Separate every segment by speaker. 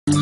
Speaker 1: The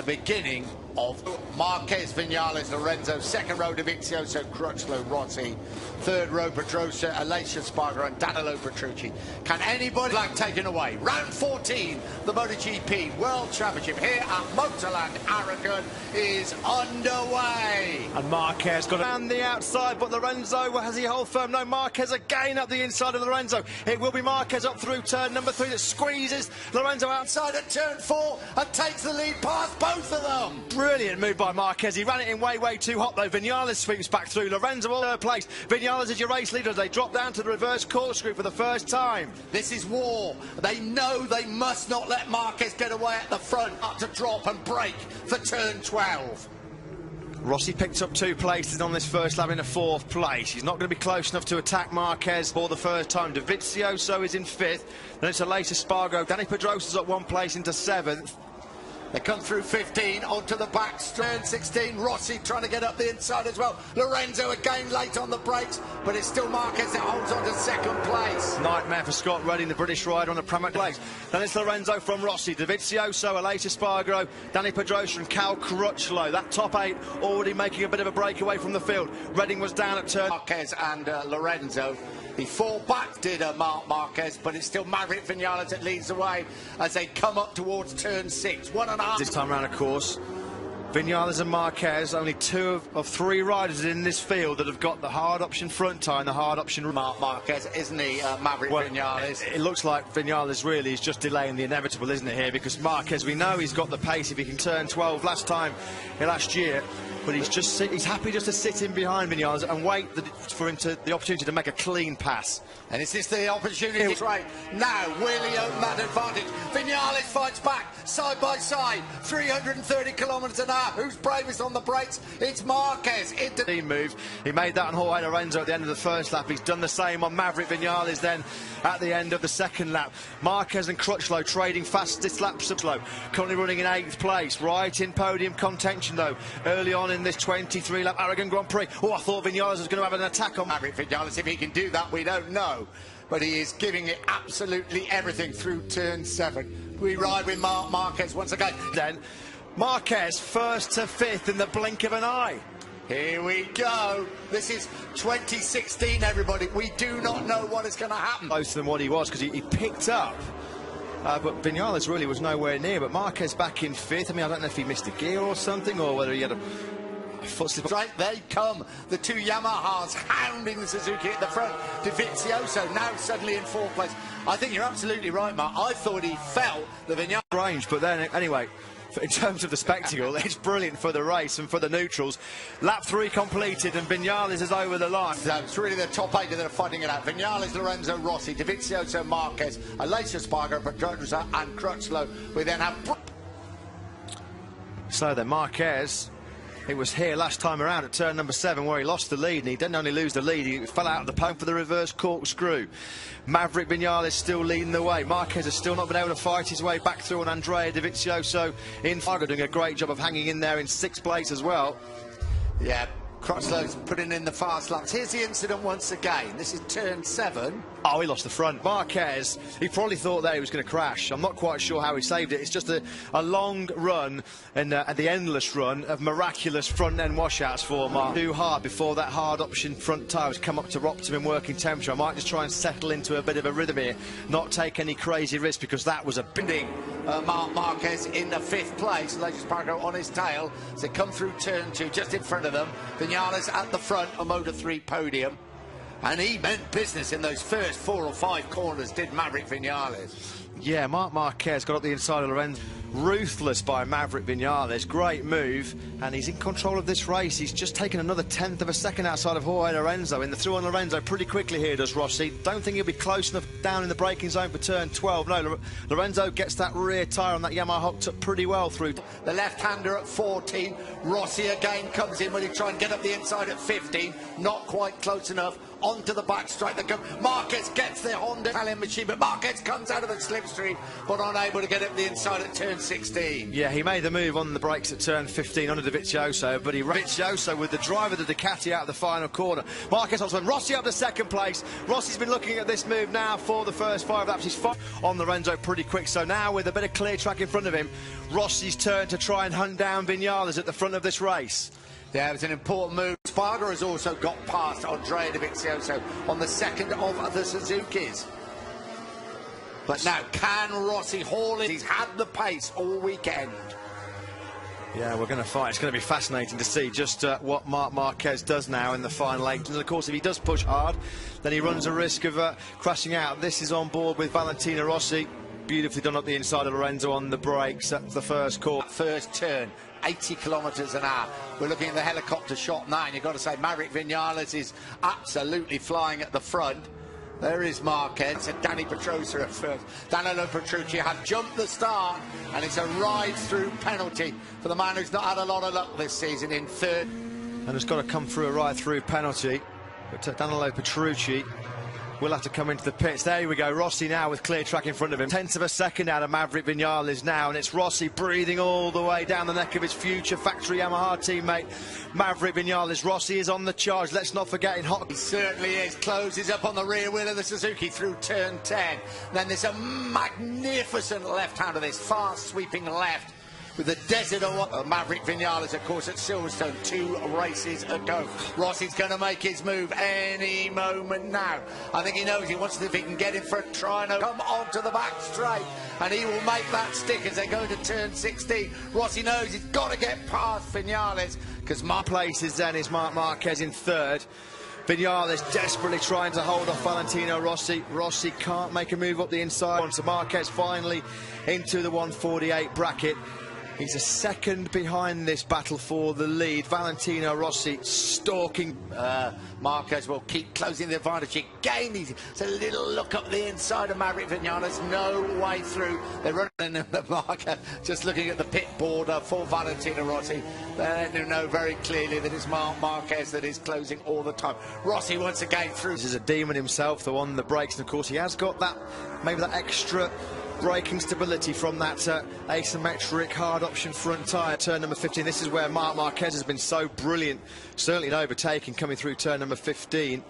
Speaker 1: beginning of Marquez, Vinales, Lorenzo, second row Dovizioso, Crutchlow, Rossi, third row Pedrosa, Alessia Spargo and Danilo Petrucci. Can anybody like taken away? Round 14, the MotoGP World Championship here at MotorLand Aragon is underway.
Speaker 2: And Marquez got around the outside, but Lorenzo, has he hold firm? No, Marquez again up the inside of Lorenzo. It will be Marquez up through turn number 3 that squeezes Lorenzo outside at turn 4 and takes the lead past both of them. Brilliant move by Marquez. He ran it in way too hot though. Vinales sweeps back through. Lorenzo all third place. Vinales is your race leader as they drop down to the reverse corkscrew for the first time.
Speaker 1: This is war. They know they must not let Marquez get away at the front, up to drop and break for turn 12.
Speaker 2: Rossi picked up 2 places on this first lap in a 4th place. He's not going to be close enough to attack Marquez for the first time. Dovizioso is in 5th. Then it's Alessia Spargo. Danny Pedrosa's up 1 place into 7th.
Speaker 1: They come through 15 onto the back turn 16. Rossi trying to get up the inside as well. Lorenzo again late on the brakes, but it's still Marquez that holds on to 2nd place.
Speaker 2: Nightmare for Scott Redding, the British rider on the Pramac legs. Then it's Lorenzo from Rossi, Dovizioso, Alessia Spargo, Danny Pedrosa and Cal Crutchlow. That top 8 already making a bit of a breakaway from the field. Redding was down at turn.
Speaker 1: Marquez and Lorenzo. He fall back, did Marc Marquez, but it's still Maverick Vinales that leads the way as they come up towards turn 6. 1.5.
Speaker 2: This time around, of course, Vinales and Marquez, only 2 of 3 riders in this field that have got the hard option front tyre and the hard option...
Speaker 1: Marc Marquez, isn't he, Maverick Vinales?
Speaker 2: It looks like Vinales really is just delaying the inevitable, isn't it, here? Because Marquez, we know he's got the pace if he can turn 12 last year. But he's happy just to sit in behind Vinales and wait for him to the opportunity to make a clean pass.
Speaker 1: And is this the opportunity? Right now, Willie open that advantage. Vinales fights back side by side, 330 kilometres an hour. Who's bravest on the brakes? It's Marquez.
Speaker 2: He moved. He made that on Jorge Lorenzo at the end of the first lap. He's done the same on Maverick Vinales then at the end of the second lap. Marquez and Crutchlow trading fastest laps of slow. Currently running in 8th place, right in podium contention though. Early on in this 23-lap Aragon Grand Prix. Oh, I thought Vinales was going to have an attack on
Speaker 1: Maverick Vinales. If he can do that, we don't know. But he is giving it absolutely everything through turn 7. We ride with Marc Marquez once again.
Speaker 2: Then Marquez 1st to 5th in the blink of an eye.
Speaker 1: Here we go. This is 2016, everybody. We do not know what is going to happen.
Speaker 2: Closer than what he was because he picked up. But Vinales really was nowhere near. But Marquez back in 5th. I mean, I don't know if he missed a gear or something or whether he had a foot slip.
Speaker 1: Right, they come. The 2 Yamahas hounding the Suzuki at the front. Dovizioso now suddenly in 4th place. I think you're absolutely right, Mark. I thought he felt the Vinales
Speaker 2: range, but then anyway, in terms of the spectacle, it's brilliant for the race and for the neutrals. Lap 3 completed and Vinales is over the line.
Speaker 1: So it's really the top 8 that are fighting it out. Vinales, Lorenzo, Rossi, Dovizioso, Marquez, Alessia Spargo, Pedrosa and Crutchlow. We then have...
Speaker 2: So then Marquez, it was here last time around at turn number 7 where he lost the lead, and he didn't only lose the lead, he fell out of the pole for the reverse corkscrew. Maverick Vinales still leading the way. Marquez has still not been able to fight his way back through, and Andrea Dovizioso in Fargo doing a great job of hanging in there in 6th place as well.
Speaker 1: Yeah, Crutchlow's putting in the fast laps. Here's the incident once again. This is turn 7.
Speaker 2: Oh, he lost the front. Marquez, he probably thought that he was going to crash. I'm not quite sure how he saved it. It's just a long run and the endless run of miraculous front-end washouts for Mark. Too hard before that hard option front tyre has come up to optimum working temperature. I might just try and settle into a bit of a rhythm here, not take any crazy risks because that was a binding.
Speaker 1: Marc Marquez in the 5th place. Alessia Spargo on his tail as they come through turn 2 just in front of them. Vinales at the front, a Moto3 podium. And he meant business in those first 4 or 5 corners, did Maverick Vinales.
Speaker 2: Yeah, Marc Marquez got up the inside of Lorenzo. Ruthless by Maverick Vinales. Great move. And he's in control of this race. He's just taken another 1/10 of a second outside of Jorge Lorenzo. In the through on Lorenzo pretty quickly here, does Rossi. Don't think he'll be close enough down in the braking zone for turn 12. No, Lorenzo gets that rear tyre on that Yamaha hooked up pretty well through.
Speaker 1: The left-hander at 14. Rossi again comes in when he try and get up the inside at 15. Not quite close enough. onto the back straight. Marquez gets the Honda Italian machine, but Marquez comes out of the slipstream, but unable to get up the inside at turn 16.
Speaker 2: Yeah, he made the move on the brakes at turn 15 under Dovizioso, but he Dovizioso with the driver of the Ducati out of the final corner. Marquez also went. Rossi up to second place. Rossi's been looking at this move now for the first 5 laps. He's on Lorenzo pretty quick, so now with a bit of clear track in front of him, Rossi's turn to try and hunt down Viñales at the front of this race.
Speaker 1: Yeah, it was an important move. Sparga has also got past Andrea Dovizioso on the second of the Suzukis. But now, can Rossi haul it? He's had the pace all weekend.
Speaker 2: Yeah, we're going to fight. It's going to be fascinating to see just what Marc Marquez does now in the final 8. And of course, if he does push hard, then he runs a risk of crashing out. This is on board with Valentino Rossi. Beautifully done up the inside of Lorenzo on the brakes at the first corner.
Speaker 1: First turn, 80 kilometres an hour. We're looking at the helicopter shot now, and you've got to say Maverick Viñales is absolutely flying at the front. There is Marquez and Danny Pedrosa at first. Danilo Petrucci had jumped the start, and it's a ride-through penalty for the man who's not had a lot of luck this season in third.
Speaker 2: And it's got to come through a ride-through penalty. But Danilo Petrucci will have to come into the pits. There we go. Rossi now with clear track in front of him. Tenth of a second out of Maverick Viñales now, and it's Rossi breathing all the way down the neck of his future factory Yamaha teammate Maverick Viñales. Rossi is on the charge. Let's not forget in hot.
Speaker 1: He certainly is. Closes up on the rear wheel of the Suzuki through turn 10. Then there's a magnificent left-hand of this fast sweeping left with the desert of Maverick Viñales, of course, at Silverstone 2 races ago. Rossi's going to make his move any moment now. I think he knows he wants to, if he can get in for a try and come onto the back straight, and he will make that stick as they go to turn 16. Rossi knows he's got to get past Viñales, because
Speaker 2: my place is then is Marc Marquez in third. Viñales desperately trying to hold off Valentino Rossi. Rossi can't make a move up the inside. So Marquez finally into the 148 bracket. He's a second behind this battle for the lead. Valentino Rossi stalking.
Speaker 1: Marquez will keep closing the advantage again. It's a little look up the inside of Maverick Viñales. No way through. They're running in the Marquez. Just looking at the pit border for Valentino Rossi. They know very clearly that it's Marc Marquez that is closing all the time. Rossi once again through.
Speaker 2: This is a demon himself, though, on the brakes. And of course, he has got that, maybe that extra braking stability from that asymmetric hard option front tyre. Turn number 15, this is where Marc Marquez has been so brilliant, certainly in overtaking, coming through turn number 15.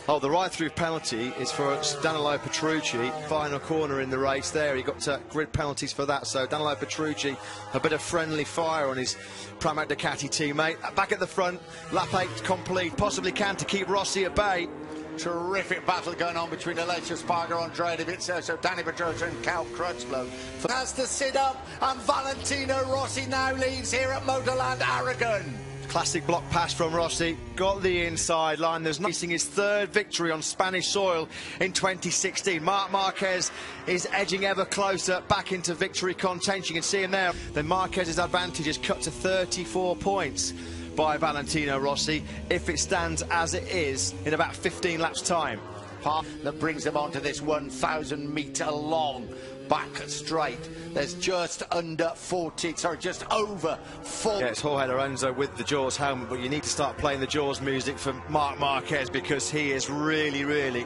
Speaker 2: Oh, the ride-through penalty is for Danilo Petrucci. Final corner in the race there. He got grid penalties for that. So Danilo Petrucci, a bit of friendly fire on his Pramac Ducati teammate. Back at the front, lap 8 complete. Possibly can to keep Rossi at bay.
Speaker 1: Terrific battle going on between Alessio Sparga, Andrea Dovizioso, Danny Pedrosa and Cal Crutchlow. Has to sit up, and Valentino Rossi now leads here at MotorLand Aragon.
Speaker 2: Classic block pass from Rossi, got the inside line. There's racing his third victory on Spanish soil in 2016. Marc Marquez is edging ever closer back into victory contention. You can see him there. Then Marquez's advantage is cut to 34 points by Valentino Rossi if it stands as it is in about 15 laps time.
Speaker 1: That brings them onto this 1,000 metre long back straight. There's just under 40, sorry, just over 40.
Speaker 2: Yeah, it's Jorge Lorenzo with the Jaws helmet, but you need to start playing the Jaws music for Marc Marquez because he is really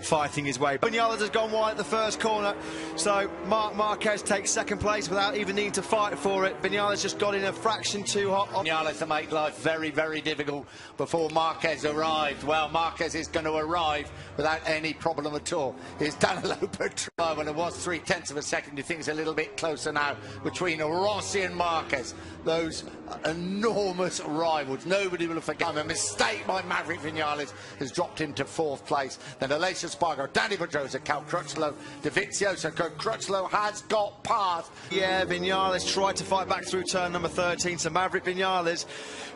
Speaker 2: fighting his way. Viñales has gone wide at the first corner, so Marc Marquez takes second place without even needing to fight for it. Viñales just got in a fraction too hot.
Speaker 1: Viñales to make life very difficult before Marquez arrived. Well, Marquez is going to arrive without any problem at all. Here's Danilo Petrucci. When it was 0.3 of a second, you think it's a little bit closer now between Rossi and Marquez. Those enormous rivals. Nobody will forget. A mistake by Maverick Viñales has dropped him to 4th place. Then Alessio Sparga, Danny Pedrosa, Cal Crutchlow, Dovizioso. Crutchlow has got past.
Speaker 2: Yeah, Viñales tried to fight back through turn number 13. So Maverick Viñales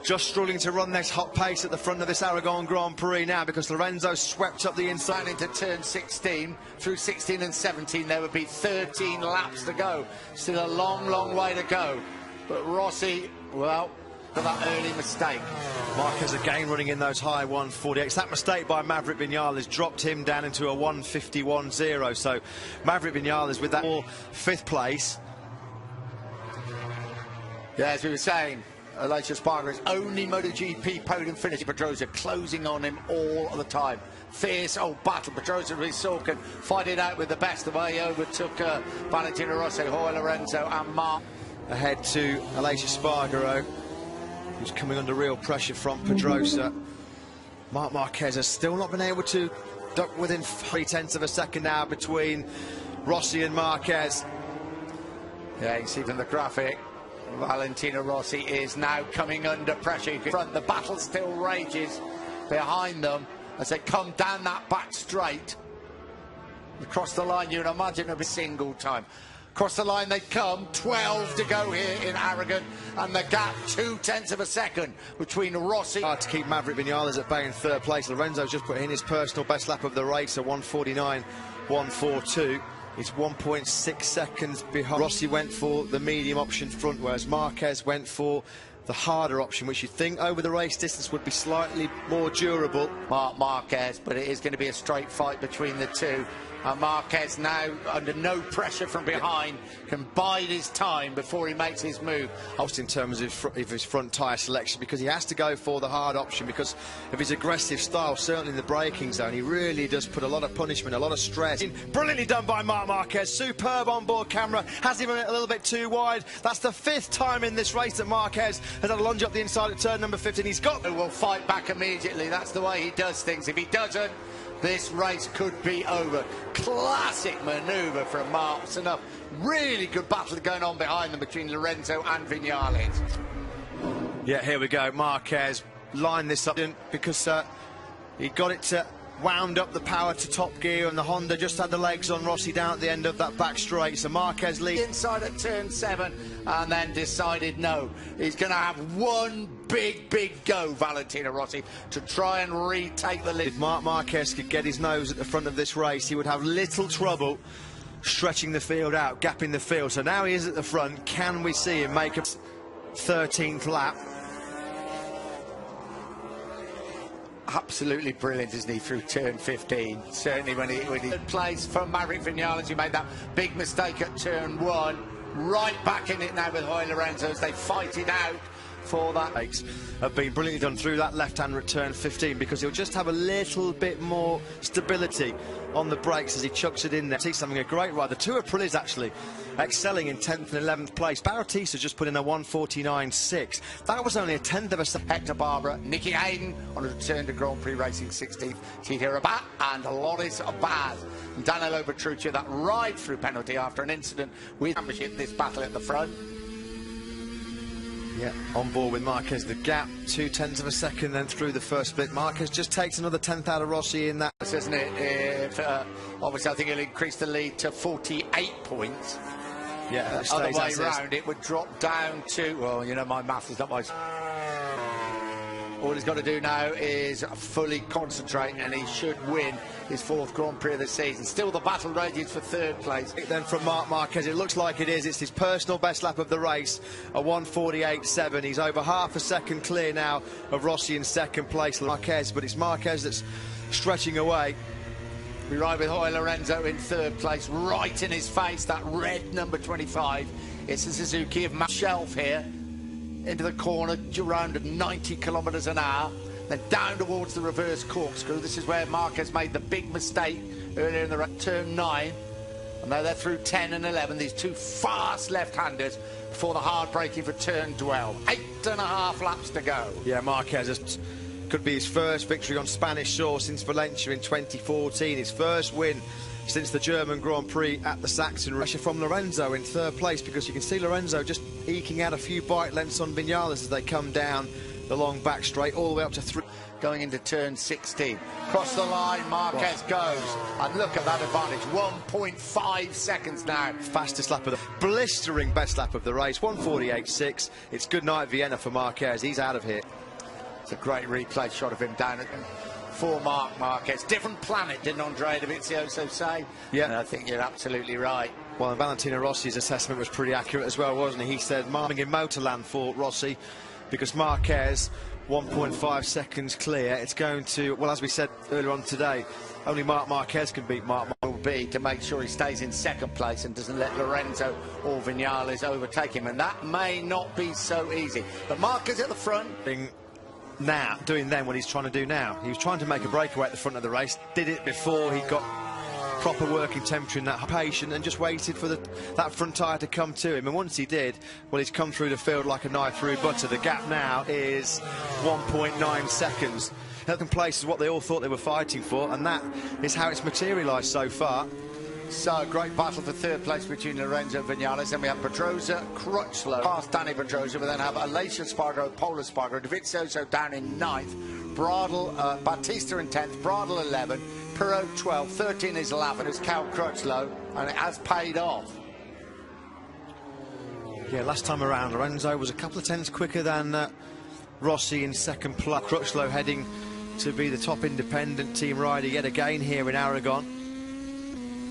Speaker 2: just struggling to run this hot pace at the front of this Aragon Grand Prix now because Lorenzo swept up the inside
Speaker 1: into turn 16. Through 16 and 17, there would be 13 laps to go. Still a long way to go. But Rossi, well, for that early mistake.
Speaker 2: Marquez again running in those high 148s. That mistake by Maverick Viñales dropped him down into a 151.0. So Maverick Viñales with that 5th place.
Speaker 1: Yeah, as we were saying, Alessio Sparga's only MotoGP podium finish. Pedrosa closing on him all the time. fierce old battle. Pedrosa and Sorkin fight it out with the best. The way he overtook Valentino Rossi, Jorge Lorenzo and Mark.
Speaker 2: Ahead to Aleix Espargaro, who's coming under real pressure from Pedrosa. Marc Marquez has still not been able to duck within 0.3 of a second now between Rossi and Marquez.
Speaker 1: Yeah, you can see from the graphic, Valentino Rossi is now coming under pressure. The battle still rages behind them as they come down that back straight. Across the line, you'd imagine every single time. Across the line they come, 12 to go here in Aragon, and the gap 0.2 of a second between Rossi.
Speaker 2: Hard to keep Maverick Vinales at bay in third place. Lorenzo's just put in his personal best lap of the race, a 1:49.142. It's 1.6 seconds behind. Rossi went for the medium option front, whereas Marquez went for the harder option, which you'd think over the race distance would be slightly more durable.
Speaker 1: Marc Marquez, but it is going to be a straight fight between the two. And Marquez now, under no pressure from behind, can bide his time before he makes his move.
Speaker 2: Just in terms of his front tyre selection, because he has to go for the hard option because of his aggressive style, certainly in the braking zone. He really does put a lot of punishment, a lot of stress. Brilliantly done by Marc Marquez. Superb onboard camera. Has him a little bit too wide. That's the 5th time in this race that Marquez has had a lunge up the inside at turn number 15. He's got...
Speaker 1: Will fight back immediately. That's the way he does things. If he doesn't, this race could be over. Classic manoeuvre from Marc. Enough. Really good battle going on behind them between Lorenzo and Vinales.
Speaker 2: Yeah, here we go. Marquez lined this up because he got it to wound up the power to top gear, and the Honda just had the legs on Rossi down at the end of that back straight. So Marquez leads
Speaker 1: inside at turn 7 and then decided no, he's going to have one big go, Valentino Rossi, to try and retake the lead.
Speaker 2: If Marc Marquez could get his nose at the front of this race, he would have little trouble stretching the field out, gapping the field. So now he is at the front. Can we see him make a 13th lap?
Speaker 1: Absolutely brilliant, isn't he, through turn 15? Certainly when he plays for Maverick Vinales, he made that big mistake at turn 1. Right back in it now with Jorge Lorenzo as they fight it out for that.
Speaker 2: Have been brilliantly done through that left-hand return 15, because he'll just have a little bit more stability on the brakes as he chucks it in there. He's having a great ride. The two Aprili's actually excelling in 10th and 11th place. Bautista just put in a 1:49.6. That was only a 10th of a second.
Speaker 1: Hector Barbara, Nicky Hayden on a return to Grand Prix Racing 16th. Tito Rabat and Loris Baz. And Danilo Petrucci, that ride through penalty after an incident with championship, this battle at the front.
Speaker 2: Yeah, on board with Marquez. The gap, 0.2 of a second then through the first split. Marquez just takes another 10th out of Rossi in that.
Speaker 1: Isn't it? Obviously, I think he'll increase the lead to 48 points.
Speaker 2: Yeah,
Speaker 1: other way round, it would drop down to, well, you know, my math is not my... All he's got to do now is fully concentrate, and he should win his 4th Grand Prix of the season. Still the battle rages for 3rd place.
Speaker 2: Then from Marc Marquez, it looks like it is. It's his personal best lap of the race, a 1:48.7. He's over half a second clear now of Rossi in 2nd place. Marquez, but it's Marquez that's stretching away.
Speaker 1: We ride with Jorge Lorenzo in 3rd place, right in his face, that red number 25. It's the Suzuki of Shelf here. Into the corner, around 90 kilometres an hour, then down towards the reverse corkscrew. This is where Marquez made the big mistake earlier in the turn 9. And now they're through 10 and 11, these two fast left-handers before the hard braking for turn 12. 8.5 laps to go.
Speaker 2: Yeah, Marquez could be his first victory on Spanish soil since Valencia in 2014. His first win since the German Grand Prix at the Saxon. Pressure from Lorenzo in 3rd place, because you can see Lorenzo just eking out a few bike lengths on Vinales as they come down the long back straight all the way up to 3.
Speaker 1: Going into turn 16. Cross the line, Marquez goes. And look at that advantage, 1.5 seconds now.
Speaker 2: Fastest lap of the... blistering best lap of the race, 1:48.6. It's good night Vienna for Marquez. He's out of here.
Speaker 1: It's a great replay shot of him down at for Marc Marquez. Different planet, didn't Andrea Dovizioso say? Yeah. And I think you're absolutely right.
Speaker 2: Well, Valentino Rossi's assessment was pretty accurate as well, wasn't he? He said marking in Motorland for Rossi, because Marquez 1.5 seconds clear. It's going to, well, as we said earlier on today, only Marc Marquez can beat Marc.
Speaker 1: Will be to make sure he stays in 2nd place and doesn't let Lorenzo or Vinales overtake him, and that may not be so easy. But Marquez at the front.
Speaker 2: now, doing then what he's trying to do now. He was trying to make a breakaway at the front of the race, did it before he got proper working temperature and that patient, and just waited for that front tyre to come to him. And once he did, well, he's come through the field like a knife through butter. The gap now is 1.9 seconds. Second place is what they all thought they were fighting for, and that is how it's materialised so far.
Speaker 1: So, a great battle for third place between Lorenzo Vinales. Then we have Pedrosa, Crutchlow, past Danny Pedrosa. We then have Alicia Spargo, Polar Spargo, Dovizioso down in 9th, Bradle, Batista in 10th, Bradle 11, Perot 12, 13 is Lavin, it's Cal Crutchlow, and it has paid off.
Speaker 2: Yeah, last time around, Lorenzo was a couple of tenths quicker than Rossi in second place. Crutchlow heading to be the top independent team rider yet again here in Aragon.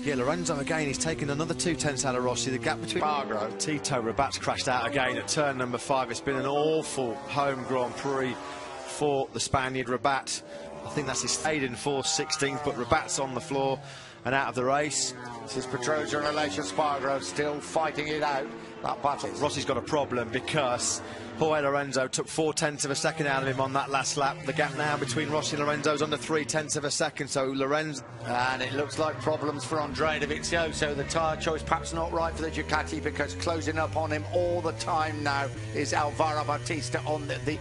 Speaker 2: Yeah, Lorenzo again, he's taken another 2 tenths out of Rossi. The gap between
Speaker 1: Spargo.
Speaker 2: Tito Rabat's crashed out again at turn number 5. It's been an awful home Grand Prix for the Spaniard Rabat. I think that's his maiden 4th, 16th, but Rabat's on the floor and out of the race.
Speaker 1: This is Pedrosa and Alicia Spargo still fighting it out, that battle.
Speaker 2: Rossi's got a problem because Jorge Lorenzo took 4 tenths of a second out of him on that last lap. The gap now between Rossi and Lorenzo is under 3 tenths of a second, so Lorenzo...
Speaker 1: And it looks like problems for Andrea Dovizioso. The tyre choice perhaps not right for the Ducati, because closing up on him all the time now is Alvaro Batista on the...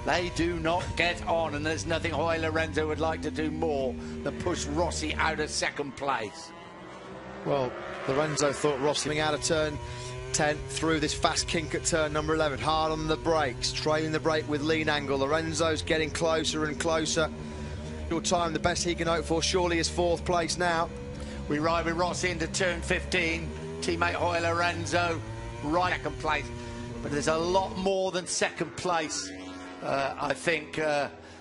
Speaker 1: They do not get on, and there's nothing Jorge Lorenzo would like to do more than push Rossi out of second place.
Speaker 2: Well, Lorenzo thought Rossi coming out of turn 10 through this fast kink at turn number 11, hard on the brakes, trailing the brake with lean angle. Lorenzo's getting closer and closer. Your time, the best he can hope for, surely is 4th place now.
Speaker 1: We ride with Rossi into turn 15, teammate Jorge Lorenzo right second place, but there's a lot more than second place. I think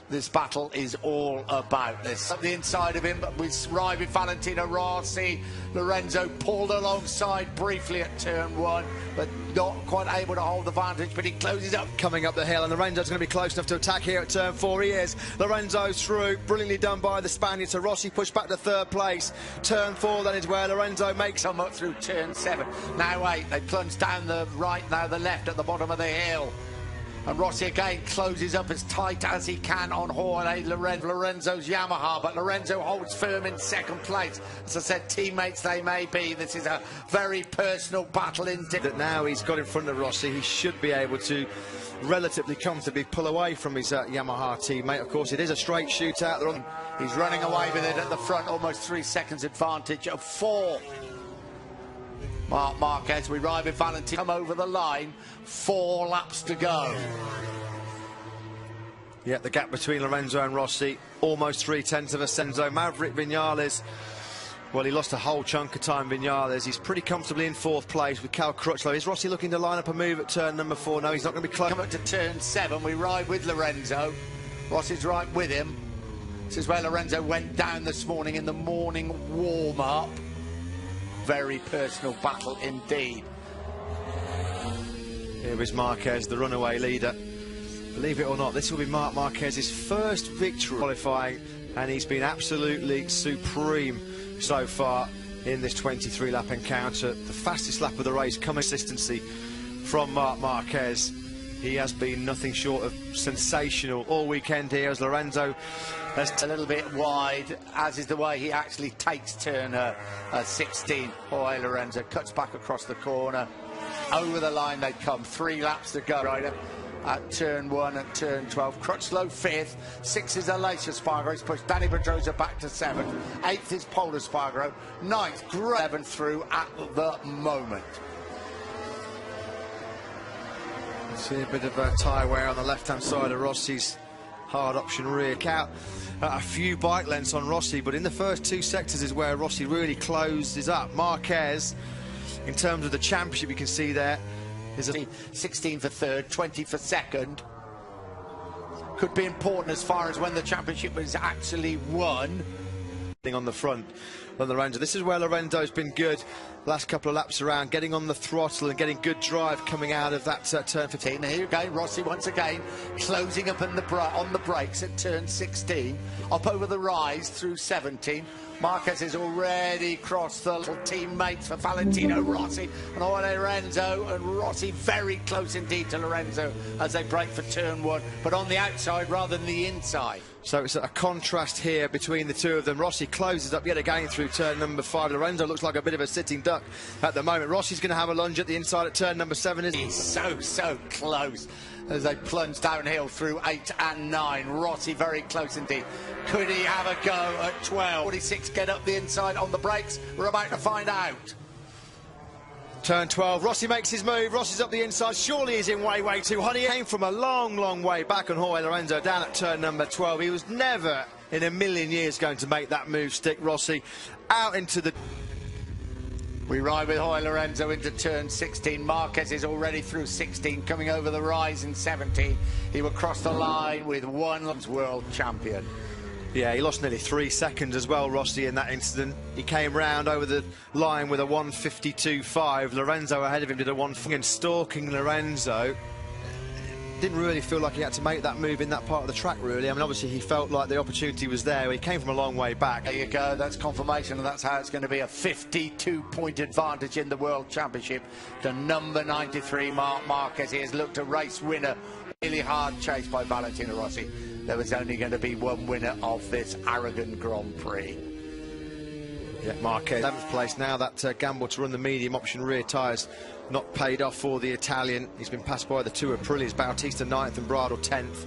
Speaker 1: this battle is all about this. Up the inside of him, we ride with Valentino Rossi. Lorenzo pulled alongside briefly at turn 1, but not quite able to hold the vantage, but he closes up.
Speaker 2: Coming up the hill, and Lorenzo's going to be close enough to attack here at turn 4. He is. Lorenzo's through, brilliantly done by the Spaniard. So Rossi pushed back to 3rd place. Turn 4, that is where Lorenzo makes
Speaker 1: some up through turn 7. Now 8, they plunge down the right, now the left at the bottom of the hill. And Rossi again closes up as tight as he can on Jorge Lorenzo's Yamaha, but Lorenzo holds firm in second place. As I said, teammates they may be. This is a very personal battle indeed.
Speaker 2: That now he's got in front of Rossi, he should be able to relatively comfortably pull away from his Yamaha teammate. Of course, it is a straight shootout.
Speaker 1: He's running away with it at the front, almost 3 seconds advantage of 4. Marc Marquez, we ride with Valentino, come over the line, 4 laps to go.
Speaker 2: Yeah, the gap between Lorenzo and Rossi, almost 3 tenths of a second. Maverick Vinales, well, he lost a whole chunk of time, Vinales. He's pretty comfortably in 4th place with Cal Crutchlow. Is Rossi looking to line up a move at turn number 4? No, he's not going to be close.
Speaker 1: Come up to turn 7, we ride with Lorenzo. Rossi's right with him. This is where Lorenzo went down this morning in the morning warm-up. Very personal battle indeed.
Speaker 2: Here is Marquez, the runaway leader. Believe it or not, this will be Marc Marquez's first victory qualifying, and he's been absolutely supreme so far in this 23-lap encounter. The fastest lap of the race, consistency from Marc Marquez. He has been nothing short of sensational all weekend here as Lorenzo.
Speaker 1: That's a little bit wide, as is the way he actually takes turn 16. Jorge Lorenzo cuts back across the corner. Over the line they come, 3 laps to go. Right at turn 1 and turn 12. Crutchlow 5th, 6 is Alicia Spargo. He's pushed Danny Pedrosa back to 7th. 8th is Polar Spargo. 9th, 11th through at the moment.
Speaker 2: See a bit of tyre wear on the left-hand side of Rossi's hard option rear. Out a few bike lengths on Rossi, but in the first 2 sectors is where Rossi really closes up. Marquez, in terms of the championship, you can see there is a
Speaker 1: 16 for 3rd, 20 for 2nd. Could be important as far as when the championship was actually won.
Speaker 2: On the front, than Lorenzo. This is where Lorenzo's been good last couple of laps around, getting on the throttle and getting good drive coming out of that turn 15.
Speaker 1: Here again, Rossi once again closing up on the brakes at turn 16, up over the rise through 17. Marquez has already crossed the little teammates for Valentino Rossi and Lorenzo, and Rossi very close indeed to Lorenzo as they break for turn 1, but on the outside rather than the inside.
Speaker 2: So it's a contrast here between the two of them. Rossi closes up yet again through turn number 5. Lorenzo looks like a bit of a sitting duck at the moment. Rossi's going to have a lunge at the inside at turn number 7.
Speaker 1: He's so close as they plunge downhill through 8 and 9. Rossi very close indeed. Could he have a go at 12? 46 get up the inside on the brakes. We're about to find out.
Speaker 2: Turn 12, Rossi makes his move. Rossi's up the inside. Surely he's in way too hot. He came from a long way back on Jorge Lorenzo down at turn number 12. He was never in a million years going to make that move stick. Rossi out into the...
Speaker 1: We ride with Jorge Lorenzo into turn 16. Marquez is already through 16, coming over the rise in 17. He will cross the line with one world champion.
Speaker 2: Yeah, he lost nearly 3 seconds as well, Rossi, in that incident. He came round over the line with a 1:52.5. Lorenzo ahead of him did a 1, and stalking Lorenzo. Didn't really feel like he had to make that move in that part of the track, really. I mean, obviously he felt like the opportunity was there. He came from a long way back.
Speaker 1: There you go, that's confirmation, and that's how it's going to be. A 52-point advantage in the World Championship to number 93, Marc Marquez. He has looked a race winner. Really hard chase by Valentino Rossi. There was only going to be one winner of this Aragon Grand Prix.
Speaker 2: Yeah, Marquez 11th place now. That gamble to run the medium option rear tyres not paid off for the Italian. He's been passed by the two Aprilias, Bautista 9th and Bradle 10th.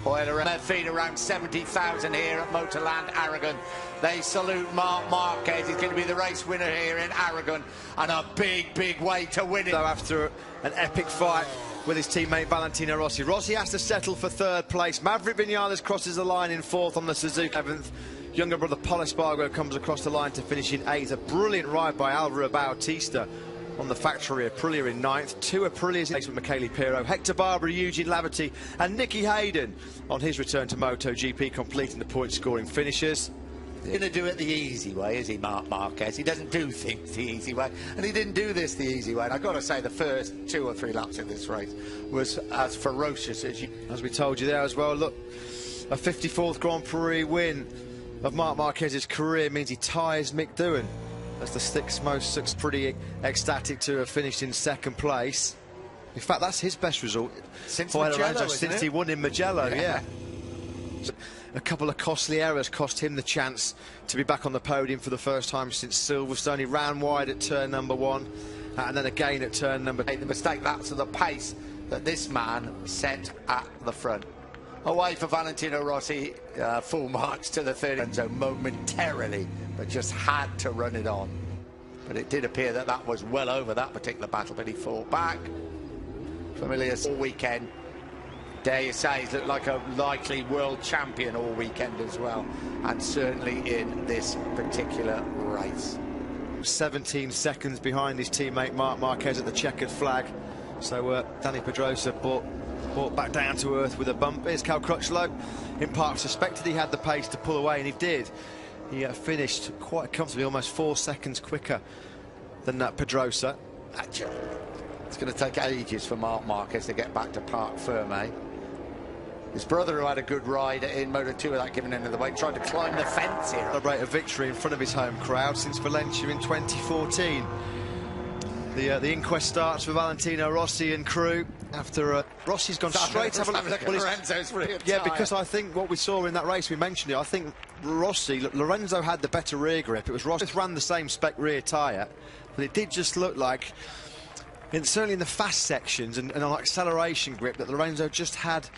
Speaker 1: Their feet around 70,000 here at MotorLand Aragon. They salute Marc Marquez. He's going to be the race winner here in Aragon, and a big way to win it.
Speaker 2: So after an epic fight with his teammate Valentino Rossi, Rossi has to settle for 3rd place. Maverick Vinales crosses the line in 4th on the Suzuki. 7th, younger brother Pol Espargaro comes across the line to finish in 8th. A brilliant ride by Alvaro Bautista on the factory Aprilia in 9th. 2 Aprilias in 8th with Michele Pirro, Hector Barbara, Eugene Laverty and Nicky Hayden on his return to MotoGP, completing the point-scoring finishes.
Speaker 1: He's going to do it the easy way, is he, Marc Marquez? He doesn't do things the easy way, and he didn't do this the easy way. And I've got to say, the first 2 or 3 laps of this race was as ferocious as you...
Speaker 2: As we told you there as well, look, a 54th Grand Prix win of Marc Marquez's career means he ties Mick Doohan as the 6th most. Pretty ecstatic to have finished in 2nd place. In fact, that's his best result
Speaker 1: since Mugello,
Speaker 2: since he won in Mugello. Yeah. A couple of costly errors cost him the chance to be back on the podium for the first time since Silverstone. He ran wide at turn number 1 and then again at turn number
Speaker 1: 8. The mistake, that's the pace that this man set at the front. Away for Valentino Rossi, full march to the 30th zone momentarily, but just had to run it on. But it did appear that that was well over that particular battle, but he fought back. Familiar all weekend. Dare you say he's looked like a likely world champion all weekend as well, and certainly in this particular race.
Speaker 2: 17 seconds behind his teammate Marc Marquez at the checkered flag. So Danny Pedrosa brought back down to earth with a bump. Here's Cal Crutchlow. In part suspected he had the pace to pull away, and he did. He finished quite comfortably, almost 4 seconds quicker than Pedrosa.
Speaker 1: It's going to take ages for Marc Marquez to get back to Parc Ferme. His brother, who had a good ride in Moto2 without giving any of the weight, tried to climb the fence here.
Speaker 2: Celebrate a victory in front of his home crowd since Valencia in 2014. The inquest starts for Valentino Rossi and crew after Rossi's gone straight to have a look at
Speaker 1: Lorenzo's rear
Speaker 2: yeah,
Speaker 1: tyre.
Speaker 2: because I think what we saw in that race, we mentioned it, I think Lorenzo had the better rear grip. It was Rossi ran the same spec rear tyre, but it did just look like, certainly in the fast sections and on acceleration grip, that Lorenzo just had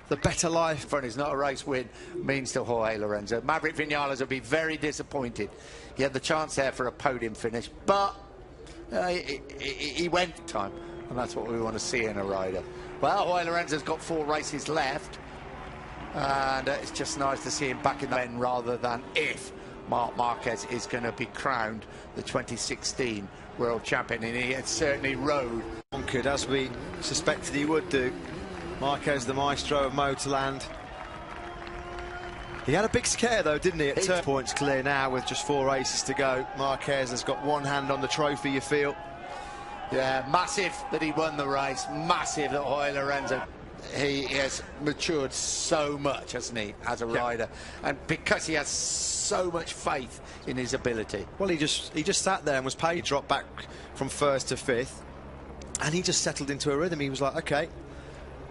Speaker 2: the better life.
Speaker 1: Front is not a race win, means to Jorge Lorenzo. Maverick Vinales will be very disappointed. He had the chance there for a podium finish, but he went time, and that's what we want to see in a rider. Well, Jorge Lorenzo's got 4 races left, and it's just nice to see him back in the end rather than if Marc Marquez is going to be crowned the 2016 world champion, and he had certainly rode.
Speaker 2: Conquered, as we suspected he would do. Marquez, the maestro of MotorLand. He had a big scare though, didn't he? At turn points clear now with just 4 races to go. Marquez has got one hand on the trophy, you feel.
Speaker 1: Yeah, massive that he won the race. Massive that Jorge Lorenzo. He has matured so much, hasn't he, as a rider, and because he has so much faith in his ability.
Speaker 2: Well, he just sat there and was paid. He dropped back from 1st to 5th, and he just settled into a rhythm. He was like, okay,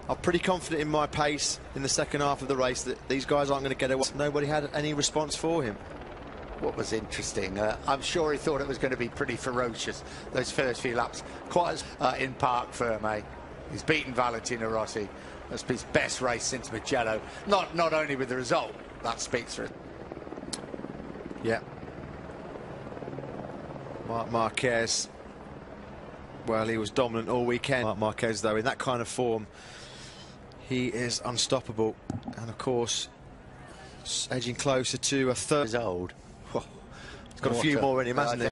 Speaker 2: I'm pretty confident in my pace in the second half of the race that these guys aren't going to get away. Nobody had any response for him.
Speaker 1: What was interesting, I'm sure he thought it was going to be pretty ferocious, those first few laps. Quite as in Parc Ferme. He's beaten Valentino Rossi. That's his best race since Mugello. Not only with the result, that speaks for it.
Speaker 2: Yeah. Marc Marquez, well, he was dominant all weekend. Marc Marquez, though, in that kind of form, he is unstoppable. And, of course, edging closer to a 3rd.
Speaker 1: He's old.
Speaker 2: He's got a few more in him, hasn't he?